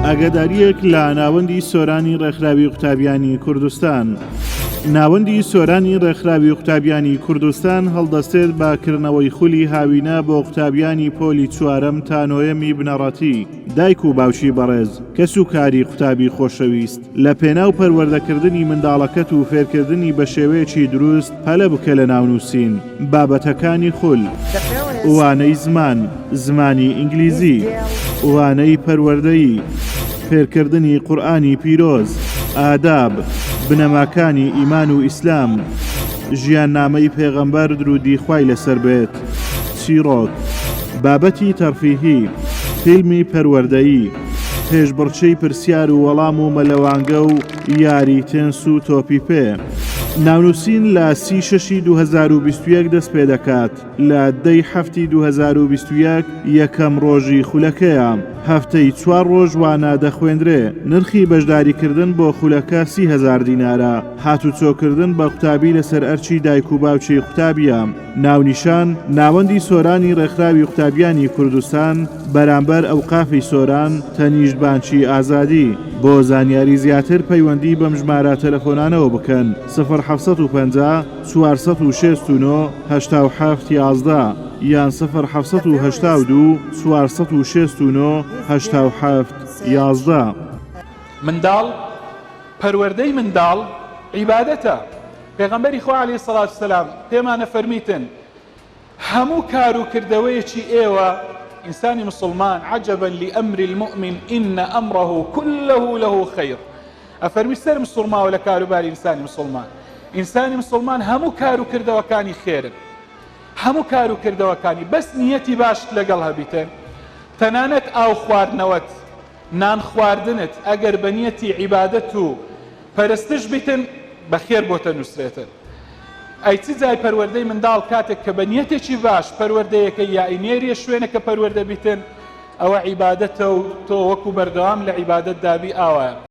ئاگاداریەک لە ناوەندی سۆرانی ڕێکخراوی قوتابیانی کوردستان. ناوەندی سۆرانی ڕێکخراوی قوتابیانی کوردستان هەڵدەستێت باکردنەوەی خولی هاوینە بۆ قوتابیانی پۆلی چوارەم تا نۆیەمی بنەڕەتی. دایک و باوکی بەڕێز، کەس و کاری قوتابی خۆشەویست، لە پێناو پەروەردەکردنی منداڵەکەت و فێرکردنی بە شێوەیەکی دروست هەلە بکە لە ناونووسین. بابەتەکانی خول، وانەی زمان، زمانی ئینگلیزی، وانەی پەروەردەیی، فێرکردنی قورئانی پیرۆز، ئاداب، بنەماکانی ئیمان و ئیسلام، ژیاننامەی پێغەمبەر درودی خوای لەسەر بێت، چیرۆک، بابەتی تەرفیهی، فیلمی پەروەردەیی، پێشبڕچەی پرسیار و وەڵام و مەلەوانگە و یاری تێنس و تۆپی پێ. ناونووسین لە 36/2021 دەست پێ دەکات. لە 10/7/2021 یەکەم ڕۆژی خولەکەیە. هەفتەی 4 ڕۆژ وانە دەخوێندرێ. نرخی بەشداریکردن بۆ خولەکە 30,000 دینارە. هاتوچۆکردن بە قوتابی لەسەر ئەرچی دایک و باوکی قوتابیە. ناونیشان ناوەندی سۆرانی ڕێکخراوی قوتابیانی کوردستان بەرامبەر ئەوقافی سۆران تەنیشت بانکی ئازادی. بۆ زانیاری زیاتر پەیوەندی بەم ژمارە تەلەفۆنانەوە بکەن 0750 469 8711 یان 0782 469 8711. منداڵ پەروەردەی منداڵ عیبادەتە. پێغەمبەری خوا عەلەیهی سەڵات وسەلام پێمانە فەرمیتن هەموو کار و کردەوەیەکی ئێوە ئینسانی مسلمان عجبا لأمر المؤمن إن أمره كله له خير. ئەفەرمی سەر مسلماوە لە کاروباری ئینسانی مسلمان. ئینسانی مسلمان هەموو کار و کردەوەکانی خێرن، هەموو کار و کردەوەکانی بەس نیەتی باشت لەگەڵ هەبیتن. تەنانەت ئاو خواردنەوەت، نان خواردنت ئەگەر بە نیەتی عیبادەت و پەرستش بیتن بەخێر بۆتە نووسرێتن. ئەی چ جای پەروەردەی منداڵ کاتێک کە بە نیەتێکی باش پەروەردەیەکە یا ئینێریە شوێنەکە پەروەردە بیتن ئەوە عیبادەتە و تۆ وەکو بەردەوام لە عیبادەت دابی ئاوایە.